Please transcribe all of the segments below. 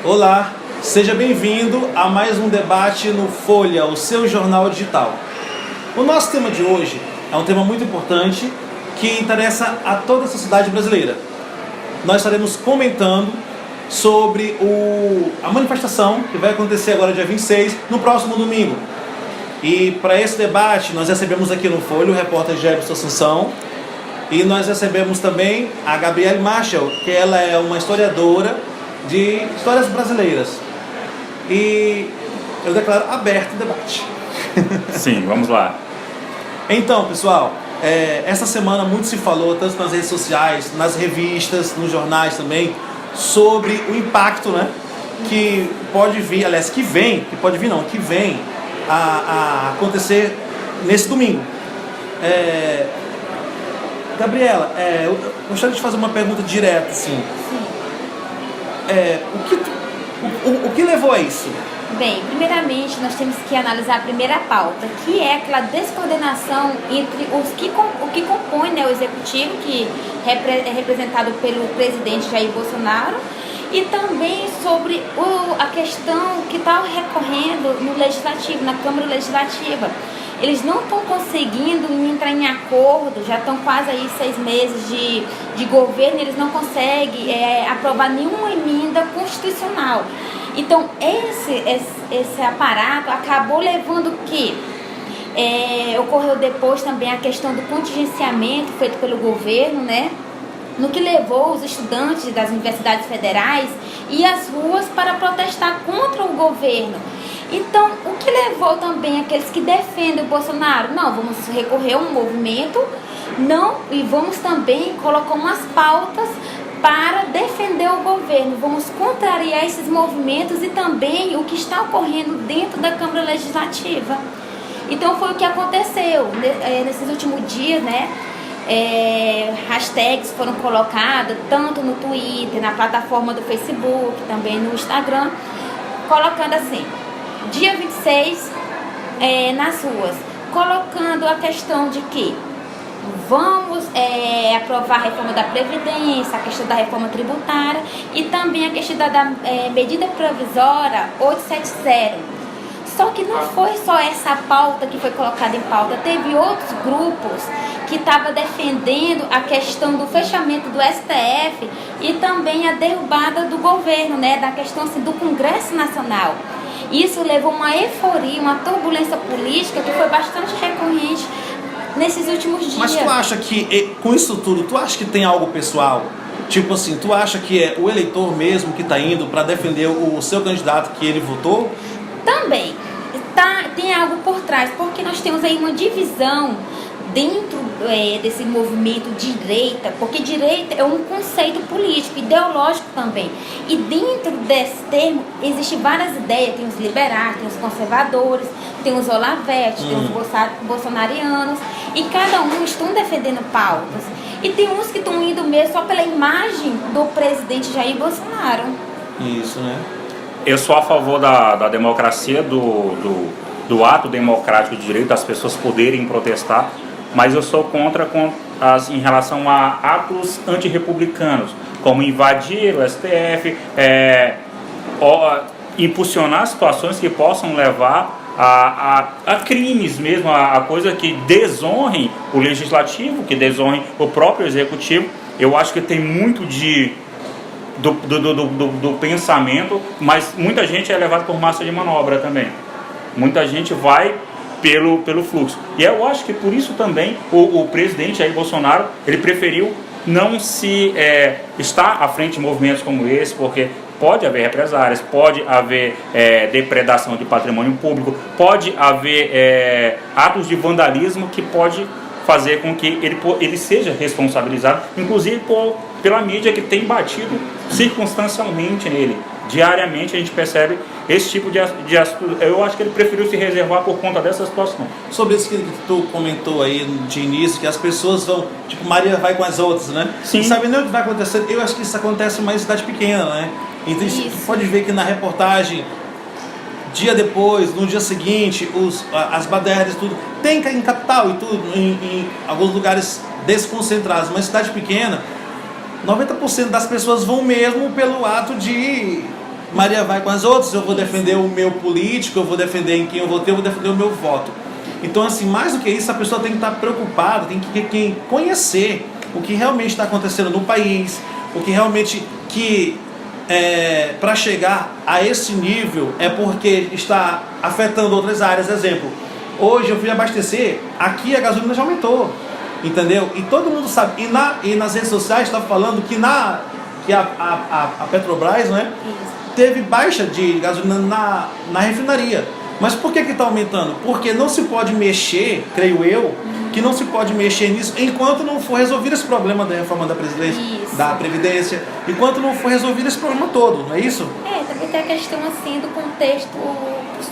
Olá, seja bem-vindo a mais um debate no Folha, o seu jornal digital. O nosso tema de hoje é um tema muito importante que interessa a toda a sociedade brasileira. Nós estaremos comentando sobre a manifestação que vai acontecer agora dia 26, no próximo domingo. E para esse debate nós recebemos aqui no Folha o repórter Jefferson Assunção e nós recebemos também a Gabriele Marshall, que ela é uma historiadora de histórias brasileiras. E eu declaro aberto o debate. Sim, vamos lá. Então, pessoal, essa semana muito se falou, tanto nas redes sociais, nas revistas, nos jornais também, sobre o impacto, né, que pode vir, aliás, que vem a acontecer nesse domingo. Gabriela, eu gostaria de fazer uma pergunta direta, assim. O que levou a isso? Bem, primeiramente nós temos que analisar a primeira pauta, que é aquela descoordenação entre o que compõe, né, o executivo, que é representado pelo presidente Jair Bolsonaro, e também sobre a questão que está recorrendo no Legislativo, na Câmara Legislativa. Eles não estão conseguindo entrar em acordo, já estão quase aí 6 meses de governo, eles não conseguem aprovar nenhuma emenda constitucional. Então, esse aparato acabou levando que ocorreu depois também a questão do contingenciamento feito pelo governo, né? No que levou os estudantes das universidades federais e as ruas para protestar contra o governo. Então, o que levou também aqueles que defendem o Bolsonaro? Não, vamos recorrer a um movimento, e vamos também colocar umas pautas para defender o governo. Vamos contrariar esses movimentos e também o que está ocorrendo dentro da Câmara Legislativa. Então, foi o que aconteceu nesses últimos dias, né? Hashtags foram colocadas tanto no Twitter, na plataforma do Facebook, também no Instagram, colocando assim: dia 26 nas ruas, colocando a questão de que vamos aprovar a reforma da Previdência, a questão da reforma tributária e também a questão da medida provisória 870. Só que não foi só essa pauta que foi colocada em pauta, teve outros grupos que estavam defendendo a questão do fechamento do STF e também a derrubada do governo, né, da questão assim, do Congresso Nacional. Isso levou uma euforia, uma turbulência política que foi bastante recorrente nesses últimos dias. Mas tu acha que, com isso tudo, tu acha que tem algo pessoal? Tipo assim, tu acha que é o eleitor mesmo que está indo para defender o seu candidato que ele votou? Também. Tem algo por trás, porque nós temos aí uma divisão dentro desse movimento de direita, porque direita é um conceito político, ideológico também. E dentro desse termo existem várias ideias, tem os liberais, tem os conservadores, tem os olavetes, tem os bolsonarianos, e cada um estão defendendo pautas. E tem uns que estão indo mesmo só pela imagem do presidente Jair Bolsonaro. Isso, né? Eu sou a favor da democracia, do ato democrático de direito das pessoas poderem protestar, mas eu sou contra em relação a atos antirrepublicanos, como invadir o STF, impulsionar situações que possam levar a crimes mesmo, a coisa que desonrem o legislativo, que desonrem o próprio executivo. Eu acho que tem muito do pensamento, mas muita gente é levada por massa de manobra também. Muita gente vai pelo fluxo. E eu acho que por isso também o presidente Jair Bolsonaro, ele preferiu não se estar à frente de movimentos como esse, porque pode haver represárias, pode haver depredação de patrimônio público, pode haver atos de vandalismo que pode fazer com que ele seja responsabilizado, inclusive pela mídia que tem batido circunstancialmente nele. Diariamente a gente percebe esse tipo de atitude. Eu acho que ele preferiu se reservar por conta dessa situação. Sobre isso que tu comentou aí de início, que as pessoas vão, tipo, Maria vai com as outras, né? Sim. Não sabe nem o que vai acontecer. Eu acho que isso acontece em uma cidade pequena, né? Então você pode ver que na reportagem, dia depois, no dia seguinte, as badernas e tudo, tem em capital e tudo, em alguns lugares desconcentrados, mas cidade pequena, 90% das pessoas vão mesmo pelo ato de Maria vai com as outras, eu vou defender o meu político, eu vou defender em quem eu votei, eu vou defender o meu voto. Então, assim, mais do que isso, a pessoa tem que estar preocupada, tem que conhecer o que realmente está acontecendo no país, o que realmente para chegar a esse nível é porque está afetando outras áreas. Exemplo, hoje eu fui abastecer, aqui a gasolina já aumentou, entendeu? E todo mundo sabe, e nas redes sociais está falando que a Petrobras, né, teve baixa de gasolina na refinaria. Mas por que está aumentando? Porque não se pode mexer, creio eu, que não se pode mexer nisso enquanto não for resolvido esse problema da reforma da Previdência, enquanto não for resolvido esse problema todo, não é isso? Também tem a questão assim do contexto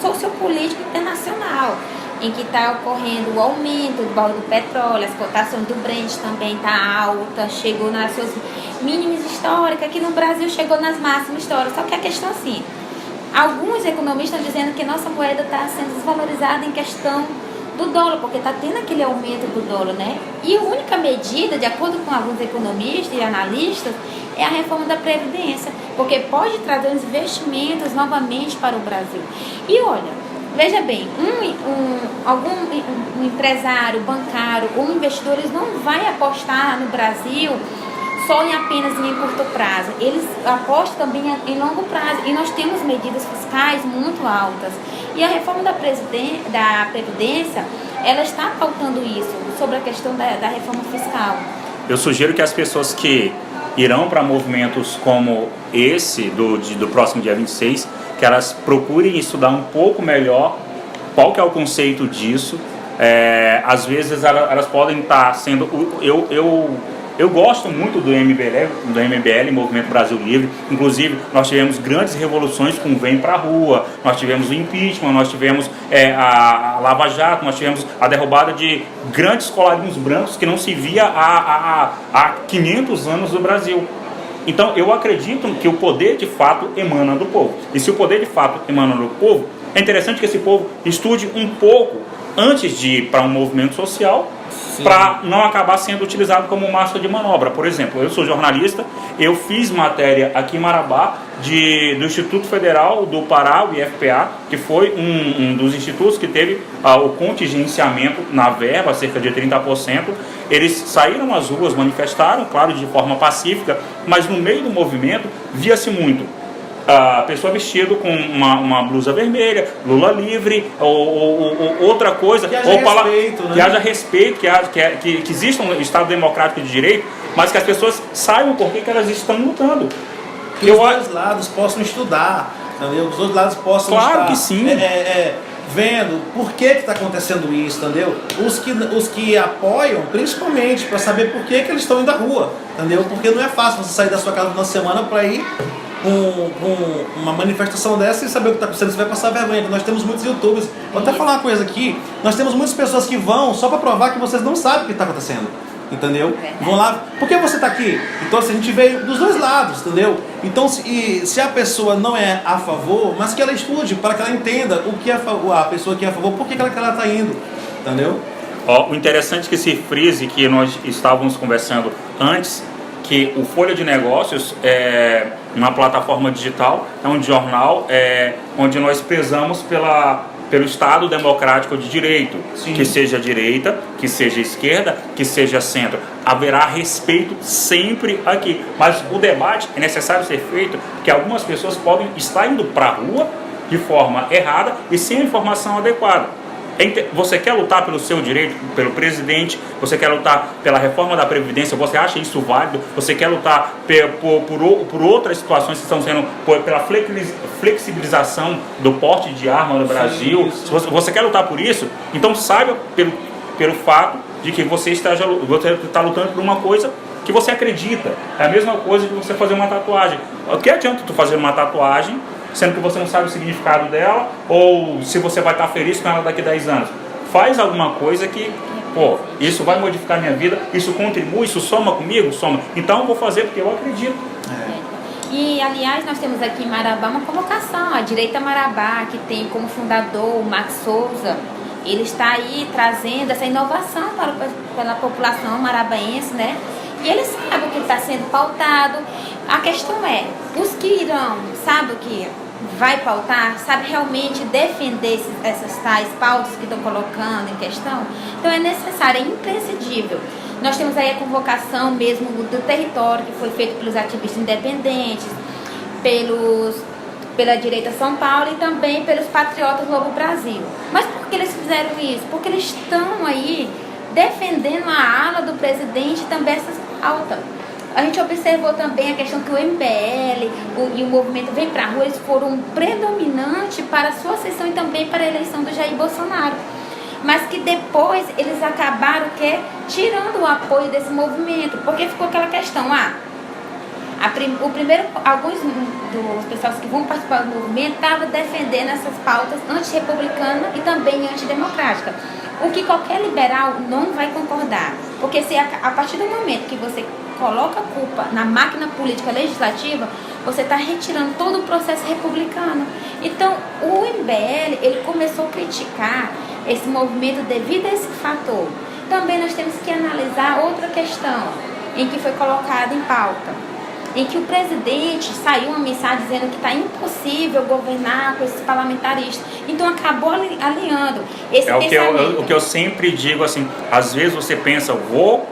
sociopolítico internacional, em que está ocorrendo o aumento do barril do petróleo, as cotações do Brent também está alta, chegou nas suas mínimas históricas, aqui no Brasil chegou nas máximas históricas, só que a questão assim, alguns economistas estão dizendo que nossa moeda está sendo desvalorizada em questão do dólar, porque está tendo aquele aumento do dólar, né? E a única medida, de acordo com alguns economistas e analistas, é a reforma da Previdência, porque pode trazer os investimentos novamente para o Brasil. E olha, veja bem, um empresário, bancário ou investidor, eles não vai apostar no Brasil só em apenas em curto prazo, eles apostam também em longo prazo, e nós temos medidas fiscais muito altas, e a reforma da Previdência, ela está pautando isso, sobre a questão da reforma fiscal. Eu sugiro que as pessoas que irão para movimentos como esse, do próximo dia 26, que elas procurem estudar um pouco melhor qual que é o conceito disso. Às vezes elas podem estar sendo... Eu gosto muito do MBL, Movimento Brasil Livre. Inclusive, nós tivemos grandes revoluções com o Vem Pra Rua, nós tivemos o impeachment, nós tivemos a Lava Jato, nós tivemos a derrubada de grandes colarinhos brancos que não se via há 500 anos no Brasil. Então, eu acredito que o poder de fato emana do povo. E se o poder de fato emana do povo, é interessante que esse povo estude um pouco antes de ir para um movimento social, para não acabar sendo utilizado como massa de manobra. Por exemplo, eu sou jornalista, eu fiz matéria aqui em Marabá do Instituto Federal do Pará, o IFPA, que foi um dos institutos que teve o contingenciamento na verba, cerca de 30%. Eles saíram às ruas, manifestaram, claro, de forma pacífica, mas no meio do movimento via-se muito a pessoa vestida com uma blusa vermelha, Lula livre, ou outra coisa, que haja respeito, que exista um Estado democrático de direito, mas que as pessoas saibam por que elas estão lutando. Que os dois lados possam estudar, entendeu? Os dois lados possam claro estar que sim. Vendo por que está acontecendo isso, entendeu? Os que apoiam, principalmente, para saber por que eles estão indo à rua, entendeu? Porque não é fácil você sair da sua casa uma semana para ir uma manifestação dessa e saber o que está acontecendo, você vai passar vergonha. Nós temos muitos youtubers, vou até falar uma coisa aqui, nós temos muitas pessoas que vão só para provar que vocês não sabem o que está acontecendo, entendeu? Vão lá, por que você está aqui? Então assim, a gente veio dos dois lados, entendeu? Então se a pessoa não é a favor, mas que ela estude, para que ela entenda o que é a pessoa que é a favor, por que ela está indo, entendeu? O interessante é que se frise que nós estávamos conversando antes, que o Folha de Negócios é uma plataforma digital, é um jornal onde nós prezamos pelo Estado democrático de direito. Sim. Que seja direita, que seja esquerda, que seja centro. Haverá respeito sempre aqui. Mas o debate é necessário ser feito porque algumas pessoas podem estar indo para a rua de forma errada e sem a informação adequada. Você quer lutar pelo seu direito, pelo presidente, você quer lutar pela reforma da Previdência, você acha isso válido, você quer lutar por outras situações que estão sendo, pela flexibilização do porte de arma no Brasil, se você quer lutar por isso, então saiba pelo fato de que você está lutando por uma coisa que você acredita. É a mesma coisa que você fazer uma tatuagem. O que adianta tu fazer uma tatuagem sendo que você não sabe o significado dela, ou se você vai estar feliz com ela daqui a 10 anos. Faz alguma coisa que, isso vai modificar a minha vida, isso contribui, isso soma comigo, soma. Então eu vou fazer porque eu acredito. E, aliás, nós temos aqui em Marabá uma convocação, a Direita Marabá, que tem como fundador o Max Souza. Ele está aí trazendo essa inovação para a população marabaense, né? E ele sabe o que está sendo pautado. A questão é, os que irão, sabe o que vai pautar, sabe realmente defender essas tais pautas que estão colocando em questão? Então é necessário, é imprescindível. Nós temos aí a convocação mesmo do território, que foi feito pelos ativistas independentes, pela direita São Paulo e também pelos patriotas Novo Brasil. Mas por que eles fizeram isso? Porque eles estão aí defendendo a ala do presidente e também essas pautas. A gente observou também a questão que o MBL e o movimento Vem Pra Rua, eles foram predominantes para a sua sucessão e também para a eleição do Jair Bolsonaro. Mas que depois eles acabaram tirando o apoio desse movimento, porque ficou aquela questão, alguns dos pessoas que vão participar do movimento estavam defendendo essas pautas antirrepublicanas e também antidemocráticas. O que qualquer liberal não vai concordar. Porque se a partir do momento que você coloca a culpa na máquina política legislativa, você está retirando todo o processo republicano. Então, o MBL, ele começou a criticar esse movimento devido a esse fator. Também nós temos que analisar outra questão, em que foi colocada em pauta, em que o presidente saiu uma mensagem dizendo que está impossível governar com esses parlamentaristas. Então acabou alinhando esse pensamento. O que eu sempre digo assim, às vezes você pensa, vou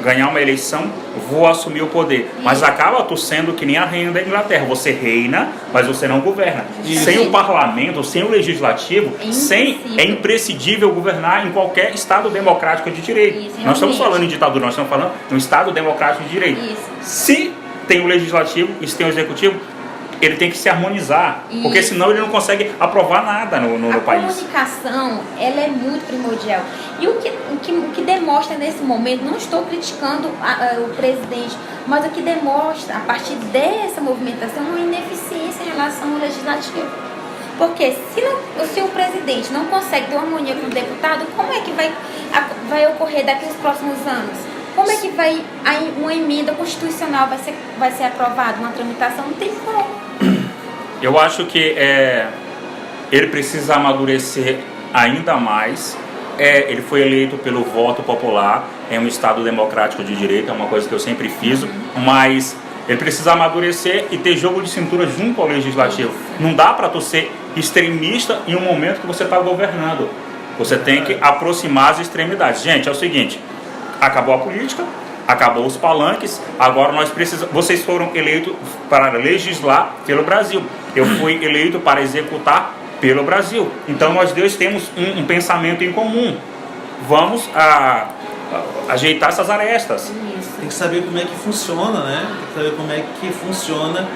ganhar uma eleição, vou assumir o poder. Isso. Mas acaba tu sendo que nem a rainha da Inglaterra. Você reina, mas você não governa. Isso. Sem o parlamento, sem o legislativo, é imprescindível governar em qualquer Estado democrático de direito. Isso, nós estamos falando em ditadura, nós estamos falando de um Estado democrático de direito. Isso. Se tem o legislativo e se tem o executivo, ele tem que se harmonizar, porque senão ele não consegue aprovar nada no país. A comunicação, ela é muito primordial. E o que demonstra nesse momento, não estou criticando o presidente, mas o que demonstra, a partir dessa movimentação, uma ineficiência em relação ao legislativo. Porque se o presidente não consegue ter uma harmonia com o deputado, como é que vai ocorrer daqui aos próximos anos? Como é que uma emenda constitucional vai ser aprovada, uma tramitação? Não tem como. Eu acho que ele precisa amadurecer ainda mais. Ele foi eleito pelo voto popular, é um Estado democrático de direito, é uma coisa que eu sempre fiz, mas ele precisa amadurecer e ter jogo de cintura junto ao legislativo. Não dá para tu ser extremista em um momento que você está governando. Você tem que aproximar as extremidades. Gente, é o seguinte, acabou a política, acabou os palanques, agora nós precisamos. Vocês foram eleitos para legislar pelo Brasil. Eu fui eleito para executar pelo Brasil. Então nós dois temos um pensamento em comum. Vamos ajeitar essas arestas. Isso. Tem que saber como é que funciona, né? Tem que saber como é que funciona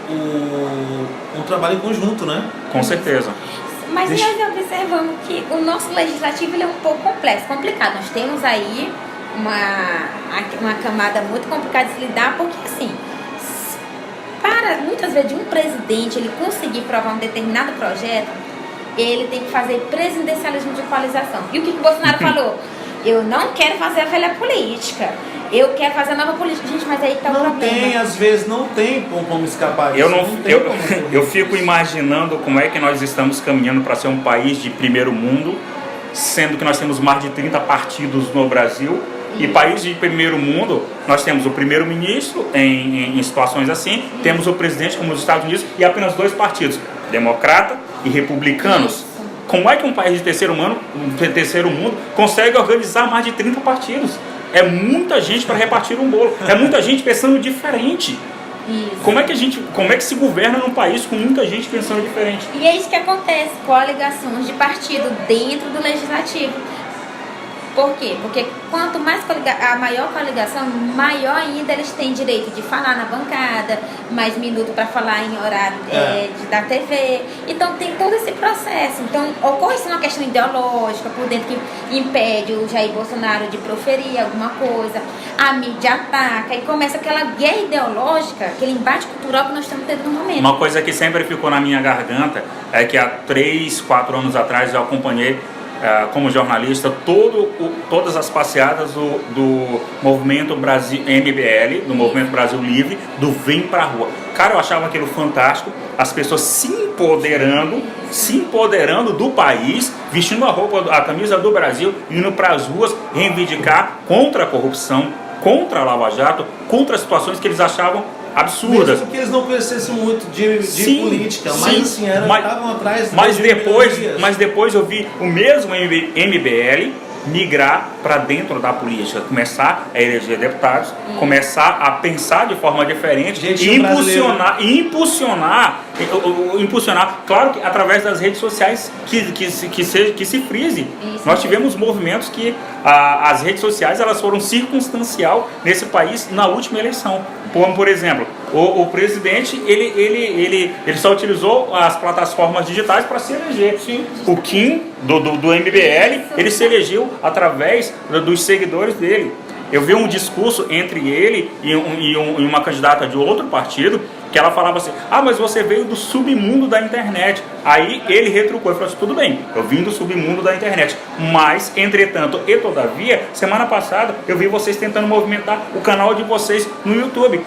um trabalho em conjunto, né? Com certeza. Mas nós observamos que o nosso legislativo ele é um pouco complicado. Nós temos aí uma camada muito complicada de se lidar, porque assim, para muitas vezes de um presidente ele conseguir provar um determinado projeto, ele tem que fazer presidencialismo de equalização. E o que o Bolsonaro falou? Eu não quero fazer a velha política, eu quero fazer a nova política. Gente, mas aí está o problema. Às vezes não tem como escapar disso. Eu fico imaginando como é que nós estamos caminhando para ser um país de primeiro mundo, sendo que nós temos mais de 30 partidos no Brasil. E país de primeiro mundo, nós temos o primeiro-ministro em situações assim, temos o presidente como os Estados Unidos e apenas 2 partidos, democrata e republicanos. Isso. Como é que um país de terceiro mundo consegue organizar mais de 30 partidos? É muita gente para repartir um bolo, é muita gente pensando diferente. Isso. Como é que se governa num país com muita gente pensando diferente? E é isso que acontece com coligações de partido dentro do legislativo. Por quê? Porque quanto mais a maior coligação, maior ainda eles têm direito de falar na bancada, mais minuto para falar em horário da TV. Então tem todo esse processo. Então ocorre uma questão ideológica por dentro que impede o Jair Bolsonaro de proferir alguma coisa, a mídia ataca e começa aquela guerra ideológica, aquele embate cultural que nós estamos tendo no momento. Uma coisa que sempre ficou na minha garganta é que há 3, 4 anos atrás eu acompanhei como jornalista todas as passeadas do Movimento Brasil MBL, do Movimento Brasil Livre, do Vem Pra Rua. Cara, eu achava aquilo fantástico, as pessoas se se empoderando do país, vestindo a camisa do Brasil, indo para as ruas reivindicar contra a corrupção, contra a Lava Jato, contra situações que eles achavam absurdas. Mesmo que eles não conhecessem muito de política, mas assim, estavam atrás mas depois eu vi o mesmo MBL migrar para dentro da política, começar a eleger deputados, começar a pensar de forma diferente e impulsionar, claro que através das redes sociais que se frise. Isso. Nós tivemos movimentos que as redes sociais elas foram circunstancial nesse país na última eleição. Como, por exemplo, o presidente ele só utilizou as plataformas digitais para se eleger. Sim. O Kim do MBL, ele se elegeu através dos seguidores dele. Eu vi um discurso entre ele e uma candidata de outro partido, que ela falava assim: ah, mas você veio do submundo da internet. Aí ele retrucou e falou assim: tudo bem, eu vim do submundo da internet, mas, entretanto e todavia, semana passada eu vi vocês tentando movimentar o canal de vocês no YouTube.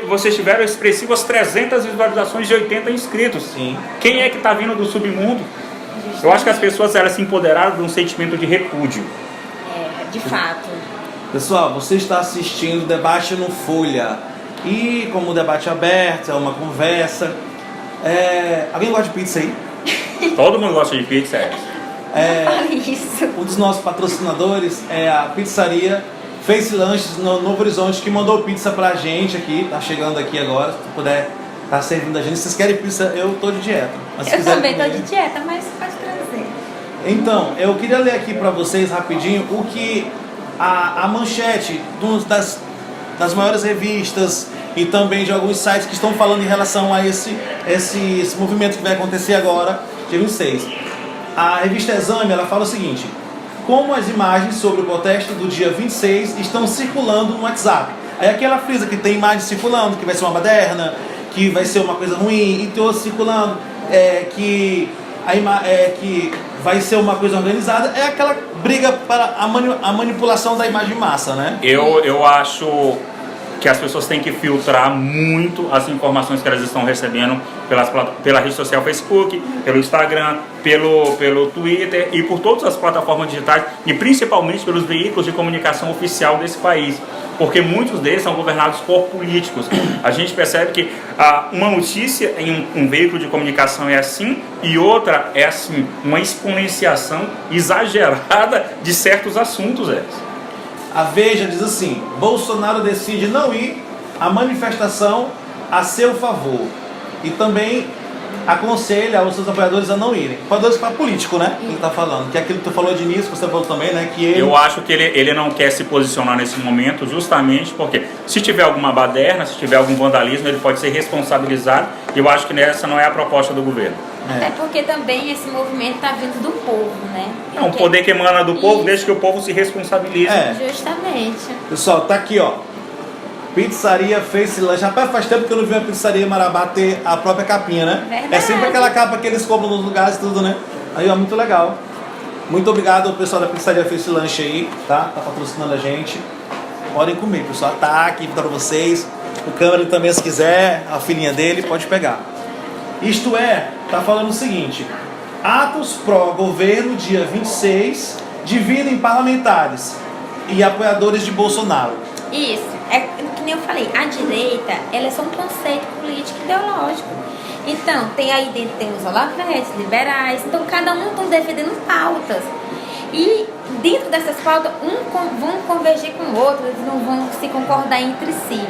Vocês tiveram expressivas 300 visualizações e 80 inscritos. Sim. Quem é que está vindo do submundo? Eu acho que as pessoas elas se empoderaram de um sentimento de repúdio. De fato. Pessoal, você está assistindo o debate no Folha. E como o debate é aberto, é uma conversa. Alguém gosta de pizza aí? Todo mundo gosta de pizza. Fale isso. Um dos nossos patrocinadores é a pizzaria Face Lanches no Novo Horizonte, que mandou pizza pra gente aqui. Tá chegando aqui agora, se tu puder tá servindo a gente. Se vocês querem pizza, eu tô de dieta. Mas se Eu quiserem também tô comer- de dieta, mas pode trazer. Então, eu queria ler aqui para vocês rapidinho o que a manchete das maiores revistas e também de alguns sites que estão falando em relação a esse movimento que vai acontecer agora, dia 26. A revista Exame, ela fala o seguinte: como as imagens sobre o protesto do dia 26 estão circulando no WhatsApp. Aí aqui ela frisa que tem imagens circulando, que vai ser uma baderna, que vai ser uma coisa ruim, e tem outros circulando, que vai ser uma coisa organizada. É aquela briga para a manipulação da imagem de massa, né? Eu acho que as pessoas têm que filtrar muito as informações que elas estão recebendo pela rede social Facebook, pelo Instagram, pelo Twitter e por todas as plataformas digitais e principalmente pelos veículos de comunicação oficial desse país, porque muitos deles são governados por políticos. A gente percebe que uma notícia em um veículo de comunicação é assim e outra é assim, uma exponenciação exagerada de certos assuntos. A Veja diz assim: Bolsonaro decide não ir à manifestação a seu favor e também aconselha os seus apoiadores a não irem. Apoiadores para político, né? Ele está falando, que é aquilo que tu falou de início, que você falou também, né? Que ele... Eu acho que ele não quer se posicionar nesse momento justamente porque se tiver alguma baderna, se tiver algum vandalismo, ele pode ser responsabilizado, e eu acho que essa não é a proposta do governo. Até porque também esse movimento está vindo do povo, né? É um poder que emana do povo, desde que o povo se responsabilize. Justamente. Pessoal, tá aqui, ó. Pizzaria Face Lanche. Rapaz, faz tempo que eu não vi uma pizzaria Marabá ter a própria capinha, né? Verdade. É sempre aquela capa que eles compram nos lugares e tudo, né? Aí, ó, muito legal. Muito obrigado ao pessoal da Pizzaria Face Lanche aí, tá? Tá patrocinando a gente. Podem comer, pessoal. Tá aqui pra vocês. O câmera também, se quiser, a filhinha dele, pode pegar. Isto é, tá falando o seguinte: atos pró-governo, dia 26, dividem parlamentares e apoiadores de Bolsonaro. Isso. É que nem eu falei, a direita, ela é só um conceito político ideológico. Então, tem aí dentro, tem os olavetes, liberais, então cada um está defendendo pautas. E dentro dessas pautas, vão convergir com o outro, eles não vão se concordar entre si.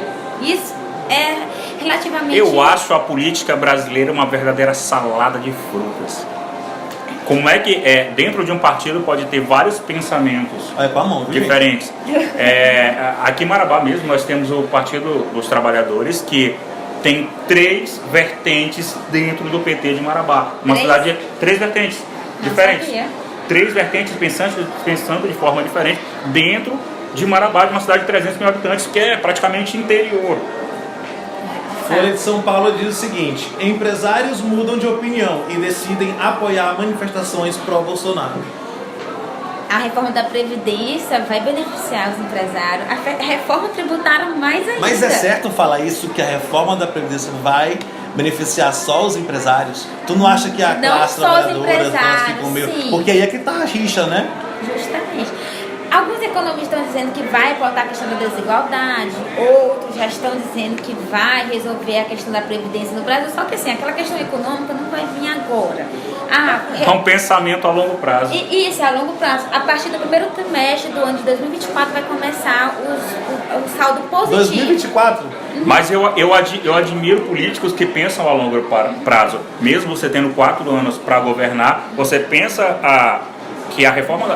Isso é relativamente... Eu acho a política brasileira uma verdadeira salada de frutas. Como é que dentro de um partido pode ter vários pensamentos Com a mão, viu, diferentes? Aqui em Marabá mesmo nós temos o Partido dos Trabalhadores, que tem 3 vertentes dentro do PT de Marabá. Uma cidade de 3 vertentes diferentes. Sabia. 3 vertentes pensando de forma diferente dentro de Marabá, de uma cidade de 300 mil habitantes, que é praticamente interior. Folha de São Paulo diz o seguinte: empresários mudam de opinião e decidem apoiar manifestações pró-Bolsonaro. A reforma da Previdência vai beneficiar os empresários. A reforma tributária mais ainda. Mas é certo falar isso, que a reforma da Previdência vai beneficiar só os empresários? Tu não acha que a Não classe só os trabalhadora elas ficam empresários, meio... sim. Porque aí é que tá a rixa, né? Justamente. Alguns economistas estão dizendo que vai pautar a questão da desigualdade, outros já estão dizendo que vai resolver a questão da Previdência no Brasil, só que assim, aquela questão econômica não vai vir agora. É um pensamento a longo prazo. E isso é a longo prazo. A partir do primeiro trimestre do ano de 2024 vai começar o saldo positivo. 2024? Mas eu admiro políticos que pensam a longo prazo. Mesmo você tendo 4 anos para governar, você pensa que a reforma,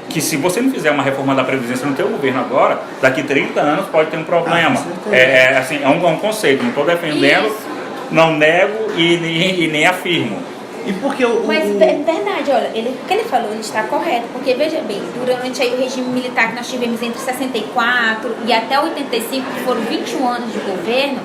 que se você não fizer uma reforma da Previdência no teu governo agora, daqui 30 anos pode ter um problema. É um conceito, não estou defendendo, Isso. não nego e nem afirmo. E porque Mas é verdade, olha, o que ele falou, ele está correto, porque veja bem, durante aí o regime militar que nós tivemos entre 64 e até 85, que foram 21 anos de governo,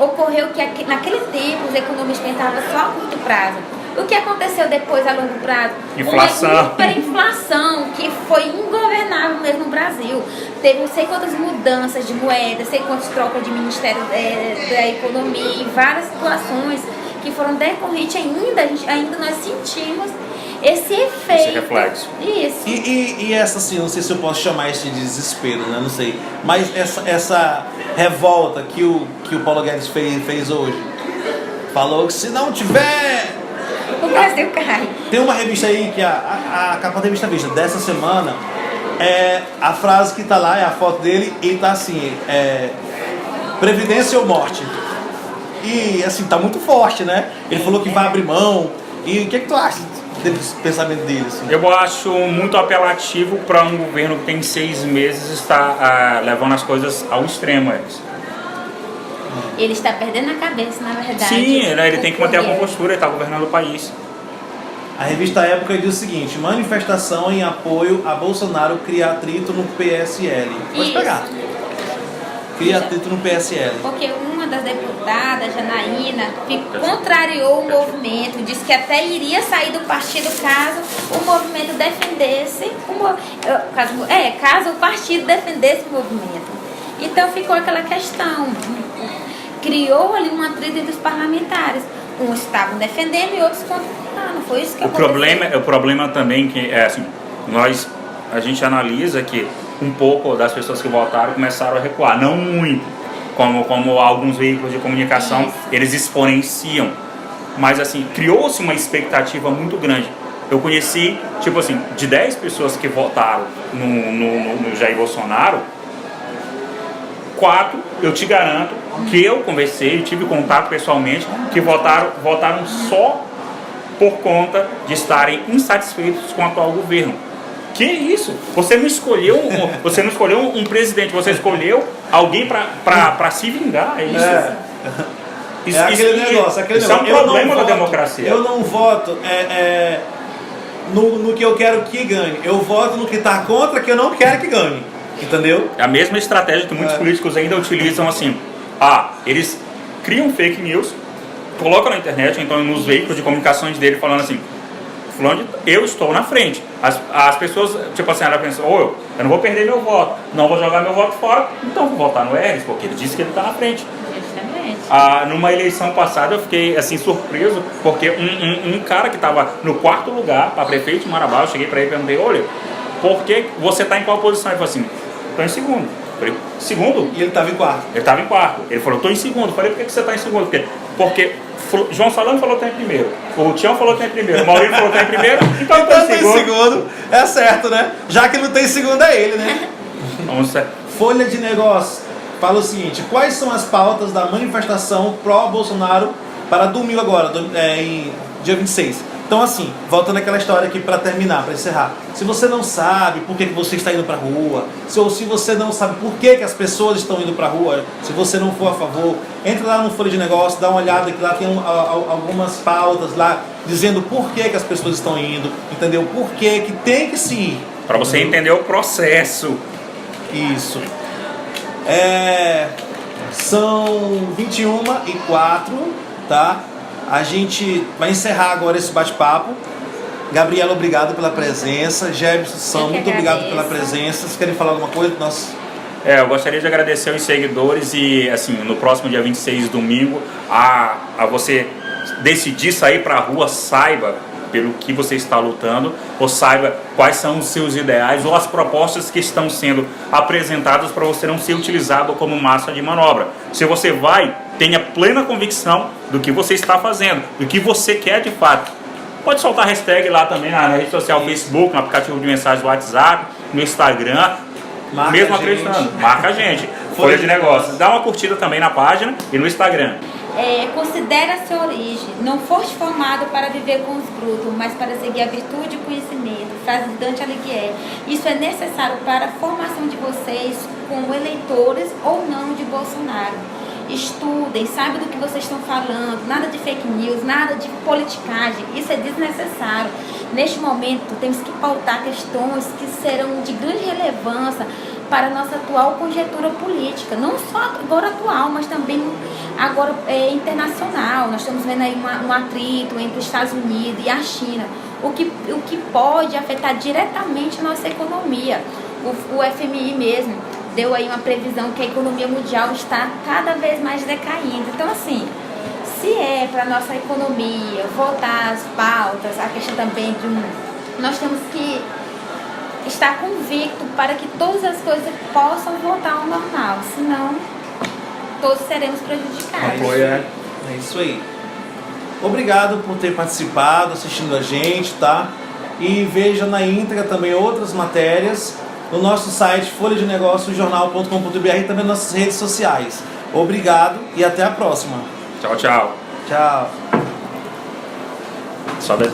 ocorreu que naquele tempo os economistas pensavam só a curto prazo. O que aconteceu depois a longo prazo? Inflação. Uma hiperinflação que foi ingovernável mesmo no Brasil. Teve não sei quantas mudanças de moeda, sei quantas trocas de Ministério da Economia e várias situações que foram decorrentes ainda nós sentimos esse efeito. Esse reflexo. Isso. E essa, assim, não sei se eu posso chamar isso de desespero, né? Não sei. Mas essa revolta que o Paulo Guedes fez hoje, falou que se não tiver... O Brasil cai. Tem uma revista aí que a capa da revista Vista dessa semana, a frase que tá lá é a foto dele e tá assim, Previdência ou morte. E assim, tá muito forte, né? Ele falou que vai abrir mão. E o que tu acha desse pensamento dele? Assim? Eu acho muito apelativo para um governo que tem 6 meses estar levando as coisas ao extremo. Ele está perdendo a cabeça, na verdade. Sim, ele tem que manter a compostura, ele está governando o país. A revista Época diz o seguinte: manifestação em apoio a Bolsonaro cria atrito no PSL. Pode pegar. Cria atrito no PSL. Porque uma das deputadas, Janaína, contrariou o movimento, disse que até iria sair do partido caso o movimento defendesse, caso o partido defendesse o movimento. Então ficou aquela questão. Criou ali um atrito entre os parlamentares. Uns estavam defendendo e outros contra. Não foi isso que aconteceu. O problema também que assim, a gente analisa que um pouco das pessoas que votaram começaram a recuar, não muito, como alguns veículos de comunicação, Isso. eles exponenciam, mas assim, criou-se uma expectativa muito grande. Eu conheci, tipo assim, de 10 pessoas que votaram no Jair Bolsonaro, 4, eu te garanto, que eu conversei, tive contato pessoalmente, que votaram só por conta de estarem insatisfeitos com o atual governo. Que isso? Você não escolheu um presidente, você escolheu alguém para se vingar, é isso. Aquele negócio. Isso é um problema da democracia. Eu não voto no que eu quero que ganhe. Eu voto no que está contra, que eu não quero que ganhe. Entendeu? É a mesma estratégia que muitos políticos ainda utilizam, assim. Eles criam fake news, colocam na internet, então nos veículos de comunicações dele, falando assim: fulano, eu estou na frente. As pessoas, tipo assim, ela pensa: eu não vou perder meu voto, não vou jogar meu voto fora, então vou votar no Eris, porque ele disse que ele está na frente. Numa eleição passada eu fiquei assim surpreso, porque um cara que estava no 4º lugar para prefeito de Marabá, eu cheguei para ele e perguntei: olha, por que você está em qual posição? Ele falou assim: estou em segundo. Eu falei: segundo? E ele estava em 4º. Ele estava em 4º. Ele falou: estou em segundo. Eu falei: por que você está em segundo? Porque João Salano falou que está em primeiro, o Tião falou que está em primeiro, o Maurício falou que está em primeiro, então eu estou em segundo. É certo, né? Já que não tem segundo é ele, né? Folha de Negócios fala o seguinte: quais são as pautas da manifestação pró-Bolsonaro para domingo agora, em dia 26? Então, assim, voltando àquela história aqui para terminar, para encerrar. Se você não sabe por que você está indo para a rua, ou se você não sabe por que as pessoas estão indo para a rua, se você não for a favor, entra lá no Folha de Negócios, dá uma olhada que lá tem algumas pautas lá dizendo por que as pessoas estão indo, entendeu? Por que tem que se ir. Para você entender o processo. Isso. São 21h04, tá? A gente vai encerrar agora esse bate-papo. Gabriela, obrigado pela presença. Jefferson, Eu que muito obrigado pela agradeço. presença. Vocês querem falar alguma coisa? Eu gostaria de agradecer aos seguidores e, assim, no próximo dia 26, domingo, a você decidir sair para a rua, saiba pelo que você está lutando, ou saiba quais são os seus ideais ou as propostas que estão sendo apresentadas para você não ser utilizado como massa de manobra. Se você vai, tenha plena convicção do que você está fazendo, do que você quer de fato. Pode soltar hashtag lá também na rede social, Facebook, no aplicativo de mensagem do WhatsApp, no Instagram. Marca Mesmo a gente. acreditando, marca a gente. Folha de Negócios. Dá uma curtida também na página e no Instagram. Considera a sua origem. Não foste formado para viver com os brutos, mas para seguir a virtude e o conhecimento. Frase de Dante Alighieri. Isso é necessário para a formação de vocês como eleitores ou não de Bolsonaro. Estudem, saibam do que vocês estão falando, nada de fake news, nada de politicagem, isso é desnecessário. Neste momento, temos que pautar questões que serão de grande relevância para a nossa atual conjuntura política, não só agora atual, mas também agora internacional. Nós estamos vendo aí um atrito entre os Estados Unidos e a China, o que pode afetar diretamente a nossa economia. O FMI mesmo deu aí uma previsão que a economia mundial está cada vez mais decaindo. Então, assim, se é para a nossa economia voltar às pautas, a questão também nós temos que estar convicto para que todas as coisas possam voltar ao normal, senão todos seremos prejudicados. É isso aí. Obrigado por ter participado, assistindo a gente, tá? E veja na íntegra também outras matérias no nosso site folhadenegociojornal.com.br e também nas nossas redes sociais. Obrigado e até a próxima. Tchau, tchau. Tchau. Só das